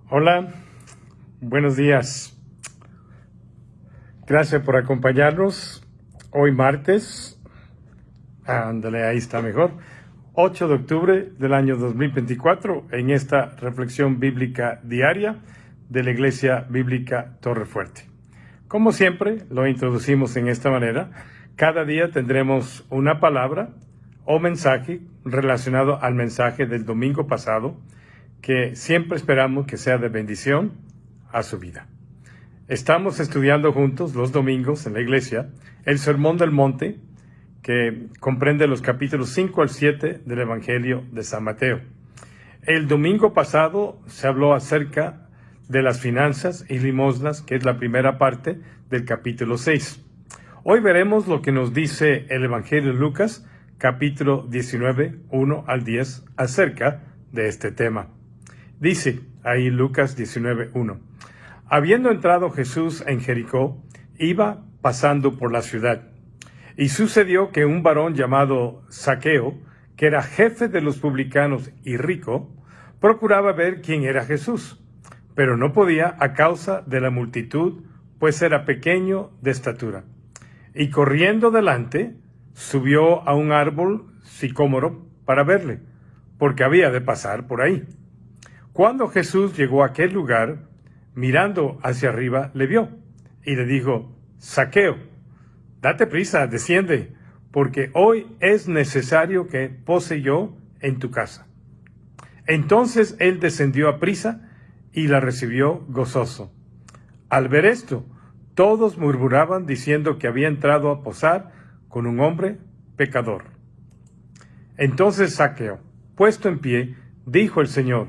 Hola, buenos días. Gracias por acompañarnos hoy martes. Ándale, ahí está mejor. 8 de octubre del año 2024 en esta reflexión bíblica diaria de la Iglesia Bíblica Torrefuerte. Como siempre, lo introducimos en esta manera. Cada día tendremos una palabra o mensaje relacionado al mensaje del domingo pasado, que siempre esperamos que sea de bendición a su vida. Estamos estudiando juntos los domingos en la iglesia el Sermón del Monte, que comprende los capítulos 5 al 7 del Evangelio de San Mateo. El domingo pasado se habló acerca de las finanzas y limosnas, que es la primera parte del capítulo 6. Hoy veremos lo que nos dice el Evangelio de Lucas, capítulo 19, 1 al 10, acerca de este tema. Dice ahí Lucas 19:1. Habiendo entrado Jesús en Jericó, iba pasando por la ciudad. Y sucedió que un varón llamado Zaqueo, que era jefe de los publicanos y rico, procuraba ver quién era Jesús, pero no podía a causa de la multitud, pues era pequeño de estatura. Y corriendo delante, subió a un árbol sicómoro para verle, porque había de pasar por ahí. Cuando Jesús llegó a aquel lugar, mirando hacia arriba, le vio y le dijo: Zaqueo, date prisa, desciende, porque hoy es necesario que pose yo en tu casa. Entonces él descendió a prisa y la recibió gozoso. Al ver esto, todos murmuraban diciendo que había entrado a posar con un hombre pecador. Entonces Zaqueo, puesto en pie, dijo el Señor: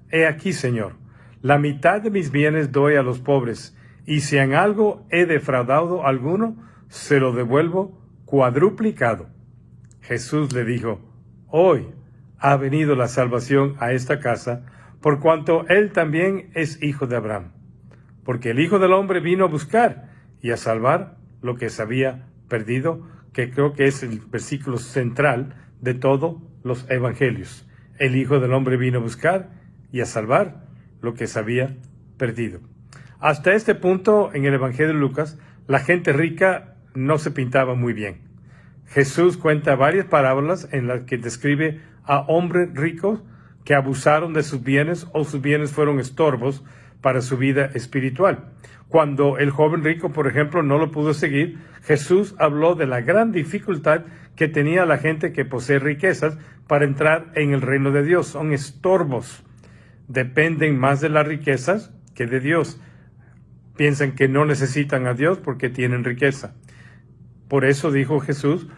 He aquí, Señor, la mitad de mis bienes doy a los pobres, y si en algo he defraudado a alguno, se lo devuelvo cuadruplicado. Jesús le dijo: Hoy ha venido la salvación a esta casa, por cuanto él también es hijo de Abraham. Porque el Hijo del Hombre vino a buscar y a salvar lo que se había perdido, que creo que es el versículo central de todos los evangelios. El Hijo del Hombre vino a buscar y a salvar lo que se había perdido. Hasta este punto, en el Evangelio de Lucas, la gente rica no se pintaba muy bien. Jesús cuenta varias parábolas en las que describe a hombres ricos que abusaron de sus bienes o sus bienes fueron estorbos para su vida espiritual. Cuando el joven rico, por ejemplo, no lo pudo seguir, Jesús habló de la gran dificultad que tenía la gente que posee riquezas para entrar en el reino de Dios. Son estorbos. Dependen más de las riquezas que de Dios. Piensan que no necesitan a Dios porque tienen riqueza. Por eso dijo Jesús: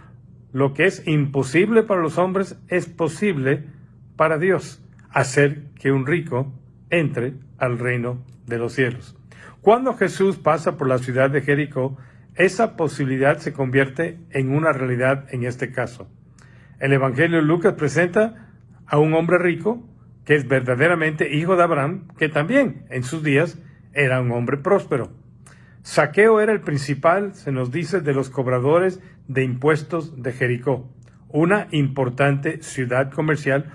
lo que es imposible para los hombres es posible para Dios, hacer que un rico entre al reino de los cielos. Cuando Jesús pasa por la ciudad de Jericó, esa posibilidad se convierte en una realidad en este caso. El Evangelio de Lucas presenta a un hombre rico que es verdaderamente hijo de Abraham, que también en sus días era un hombre próspero. Zaqueo era el principal, se nos dice, de los cobradores de impuestos de Jericó, una importante ciudad comercial,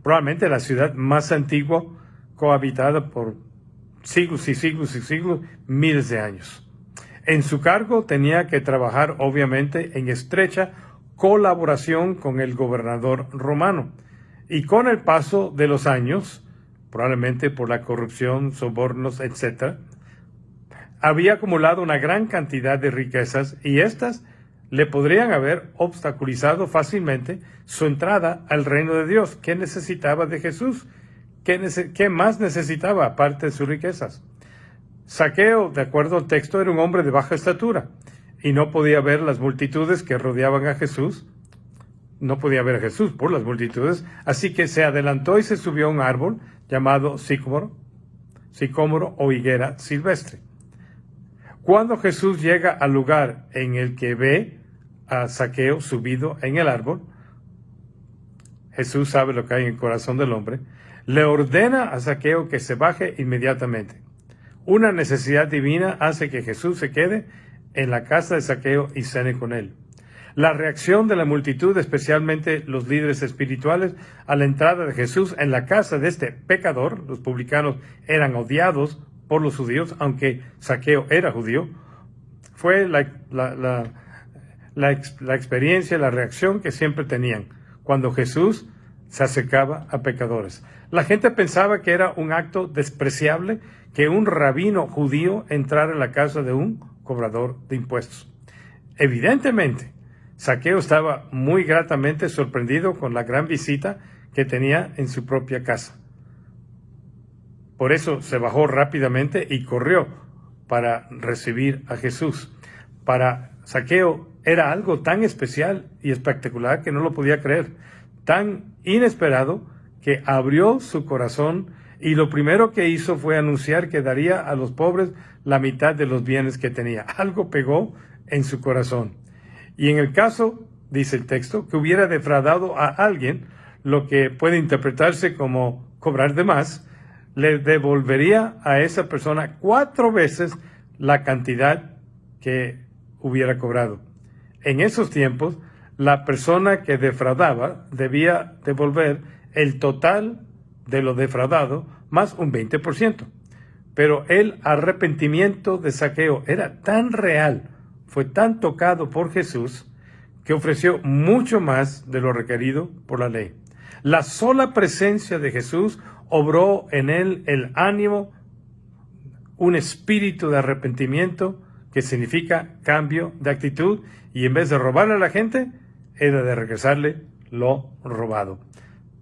probablemente la ciudad más antigua, cohabitada por siglos y siglos y siglos, miles de años. En su cargo tenía que trabajar, obviamente, en estrecha colaboración con el gobernador romano. Y con el paso de los años, probablemente por la corrupción, sobornos, etc., había acumulado una gran cantidad de riquezas y éstas le podrían haber obstaculizado fácilmente su entrada al reino de Dios. ¿Qué necesitaba de Jesús? ¿Qué más necesitaba aparte de sus riquezas? Zaqueo, de acuerdo al texto, era un hombre de baja estatura y no podía ver las multitudes que rodeaban a Jesús. No podía ver a Jesús por las multitudes, así que se adelantó y se subió a un árbol llamado sicómoro o higuera silvestre. Cuando Jesús llega al lugar en el que ve a Zaqueo subido en el árbol, Jesús sabe lo que hay en el corazón del hombre, le ordena a Zaqueo que se baje inmediatamente. Una necesidad divina hace que Jesús se quede en la casa de Zaqueo y cene con él. La reacción de la multitud, especialmente los líderes espirituales, a la entrada de Jesús en la casa de este pecador, los publicanos eran odiados por los judíos, aunque Zaqueo era judío, fue la experiencia, la reacción que siempre tenían cuando Jesús se acercaba a pecadores. La gente pensaba que era un acto despreciable que un rabino judío entrara en la casa de un cobrador de impuestos. Evidentemente, Zaqueo estaba muy gratamente sorprendido con la gran visita que tenía en su propia casa. Por eso se bajó rápidamente y corrió para recibir a Jesús. Para Zaqueo era algo tan especial y espectacular que no lo podía creer, tan inesperado que abrió su corazón y lo primero que hizo fue anunciar que daría a los pobres la mitad de los bienes que tenía. Algo pegó en su corazón. Y en el caso, dice el texto, que hubiera defraudado a alguien, lo que puede interpretarse como cobrar de más, le devolvería a esa persona 4 veces la cantidad que hubiera cobrado. En esos tiempos, la persona que defraudaba debía devolver el total de lo defraudado más un 20%. Pero el arrepentimiento de Zaqueo era tan real, fue tan tocado por Jesús, que ofreció mucho más de lo requerido por la ley. La sola presencia de Jesús obró en él el ánimo, un espíritu de arrepentimiento que significa cambio de actitud, y en vez de robarle a la gente, era de regresarle lo robado.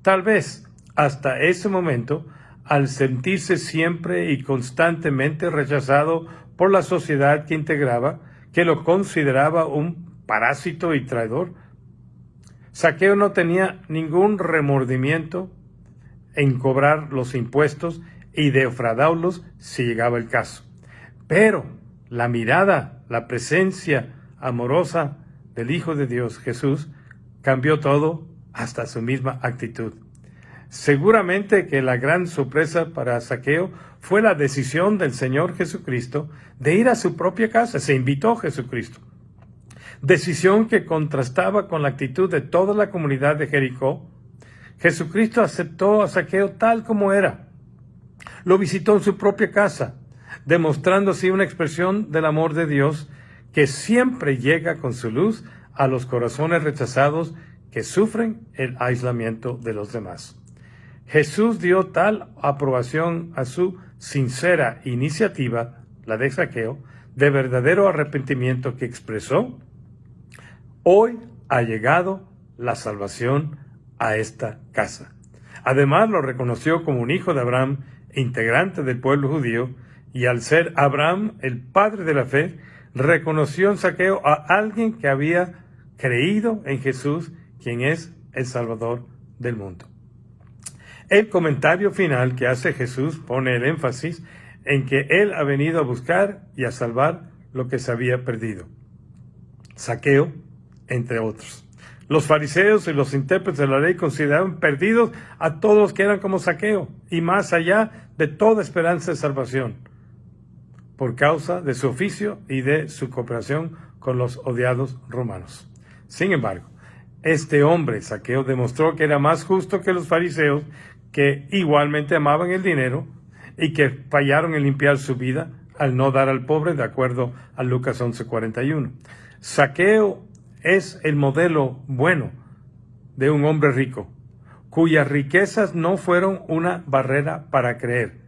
Tal vez hasta ese momento, al sentirse siempre y constantemente rechazado por la sociedad que integraba, que lo consideraba un parásito y traidor, Zaqueo no tenía ningún remordimiento en cobrar los impuestos y defraudarlos si llegaba el caso. Pero la mirada, la presencia amorosa del Hijo de Dios, Jesús, cambió todo, hasta su misma actitud. Seguramente que la gran sorpresa para Zaqueo fue la decisión del Señor Jesucristo de ir a su propia casa. Se invitó a Jesucristo. Decisión que contrastaba con la actitud de toda la comunidad de Jericó. Jesucristo aceptó a Zaqueo tal como era. Lo visitó en su propia casa, demostrando así una expresión del amor de Dios que siempre llega con su luz a los corazones rechazados que sufren el aislamiento de los demás. Jesús dio tal aprobación a su sincera iniciativa, la de Zaqueo, de verdadero arrepentimiento, que expresó: hoy ha llegado la salvación a esta casa. Además, lo reconoció como un hijo de Abraham, integrante del pueblo judío, y al ser Abraham el padre de la fe, reconoció en Zaqueo a alguien que había creído en Jesús, quien es el Salvador del mundo. El comentario final que hace Jesús pone el énfasis en que Él ha venido a buscar y a salvar lo que se había perdido. Zaqueo, entre otros. Los fariseos y los intérpretes de la ley consideraban perdidos a todos los que eran como Zaqueo, y más allá de toda esperanza de salvación, por causa de su oficio y de su cooperación con los odiados romanos. Sin embargo, este hombre, Zaqueo, demostró que era más justo que los fariseos, que igualmente amaban el dinero y que fallaron en limpiar su vida al no dar al pobre, de acuerdo a Lucas 11:41. Zaqueo es el modelo bueno de un hombre rico, cuyas riquezas no fueron una barrera para creer.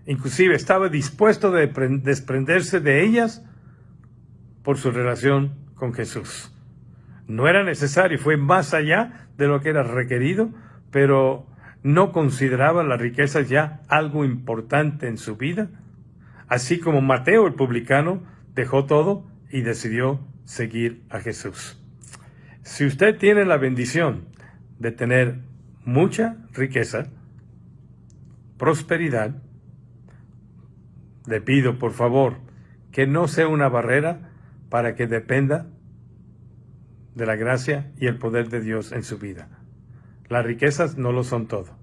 Inclusive estaba dispuesto a desprenderse de ellas por su relación con Jesús. No era necesario, fue más allá de lo que era requerido, pero no consideraba las riquezas ya algo importante en su vida. Así como Mateo, el publicano, dejó todo y decidió seguir a Jesús. Si usted tiene la bendición de tener mucha riqueza, prosperidad, le pido por favor que no sea una barrera para que dependa de la gracia y el poder de Dios en su vida. Las riquezas no lo son todo.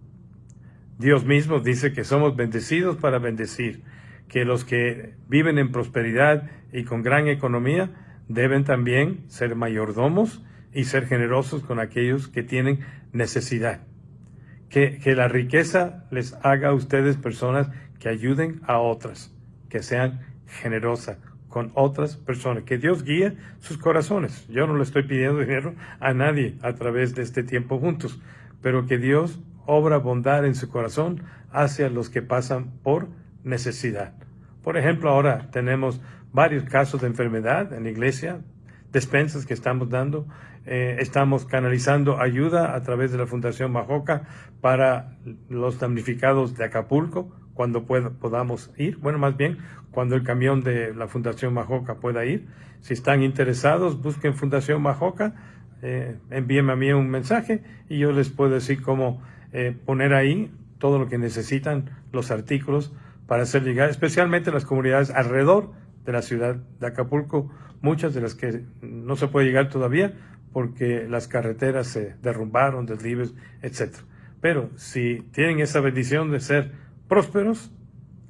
Dios mismo dice que somos bendecidos para bendecir, que los que viven en prosperidad y con gran economía deben también ser mayordomos y ser generosos con aquellos que tienen necesidad. Que la riqueza les haga a ustedes personas que ayuden a otras, que sean generosas con otras personas, que Dios guíe sus corazones. Yo no le estoy pidiendo dinero a nadie a través de este tiempo juntos, pero que Dios obra bondad en su corazón hacia los que pasan por necesidad. Por ejemplo, ahora tenemos varios casos de enfermedad en la iglesia, despensas que estamos dando. Estamos canalizando ayuda a través de la Fundación Majoca para los damnificados de Acapulco, cuando podamos ir. Bueno, más bien, cuando el camión de la Fundación Majoca pueda ir. Si están interesados, busquen Fundación Majoca, envíenme a mí un mensaje y yo les puedo decir cómo poner ahí todo lo que necesitan, los artículos, para hacer llegar, especialmente las comunidades alrededor de la ciudad de Acapulco, muchas de las que no se puede llegar todavía porque las carreteras se derrumbaron, desniveles, etc. Pero si tienen esa bendición de ser prósperos,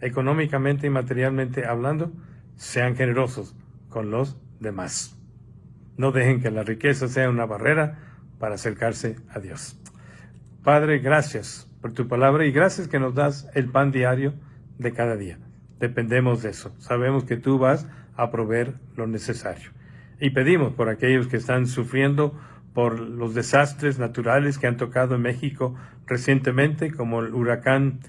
económicamente y materialmente hablando, sean generosos con los demás. No dejen que la riqueza sea una barrera para acercarse a Dios. Padre, gracias por tu palabra y gracias que nos das el pan diario de cada día. Dependemos de eso. Sabemos que tú vas a proveer lo necesario. Y pedimos por aquellos que están sufriendo por los desastres naturales que han tocado en México recientemente, como el huracán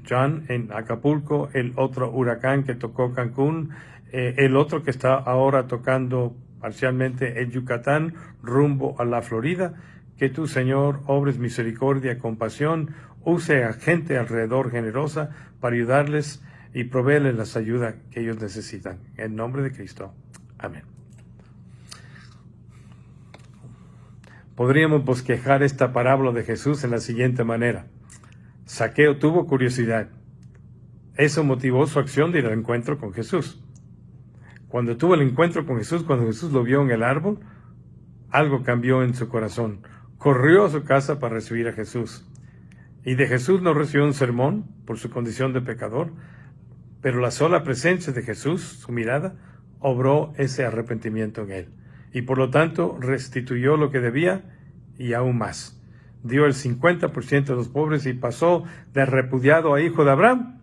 John en Acapulco, el otro huracán que tocó Cancún, el otro que está ahora tocando parcialmente el Yucatán rumbo a la Florida. Que tú, Señor, obres misericordia, compasión, use a gente alrededor generosa para ayudarles y proveerles las ayudas que ellos necesitan. En nombre de Cristo. Amén. Podríamos bosquejar esta parábola de Jesús en la siguiente manera. Zaqueo tuvo curiosidad. Eso motivó su acción de ir al encuentro con Jesús. Cuando tuvo el encuentro con Jesús, cuando Jesús lo vio en el árbol, algo cambió en su corazón. Corrió a su casa para recibir a Jesús. Y de Jesús no recibió un sermón por su condición de pecador, pero la sola presencia de Jesús, su mirada, obró ese arrepentimiento en él. Y por lo tanto restituyó lo que debía y aún más. Dio el 50% de los pobres y pasó de repudiado a hijo de Abraham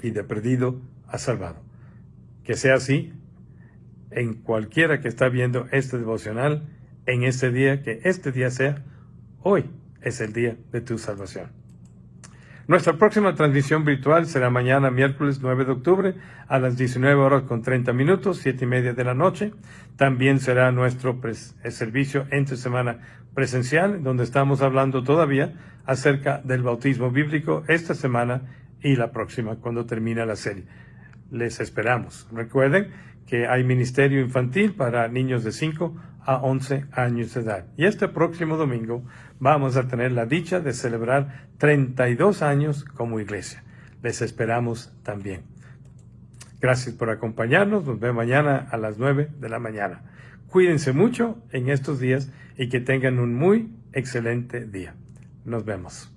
y de perdido a salvado. Que sea así en cualquiera que está viendo este devocional en este día, que este día sea hoy, es el día de tu salvación. Nuestra próxima transmisión virtual será mañana, miércoles 9 de octubre, a las 19:30, 7:30 de la noche. También será nuestro servicio entre semana presencial, donde estamos hablando todavía acerca del bautismo bíblico esta semana y la próxima, cuando termine la serie. Les esperamos. Recuerden que hay ministerio infantil para niños de 5 a 11 años de edad. Y este próximo domingo vamos a tener la dicha de celebrar 32 años como iglesia. Les esperamos también. Gracias por acompañarnos. Nos vemos mañana a las 9 de la mañana. Cuídense mucho en estos días y que tengan un muy excelente día. Nos vemos.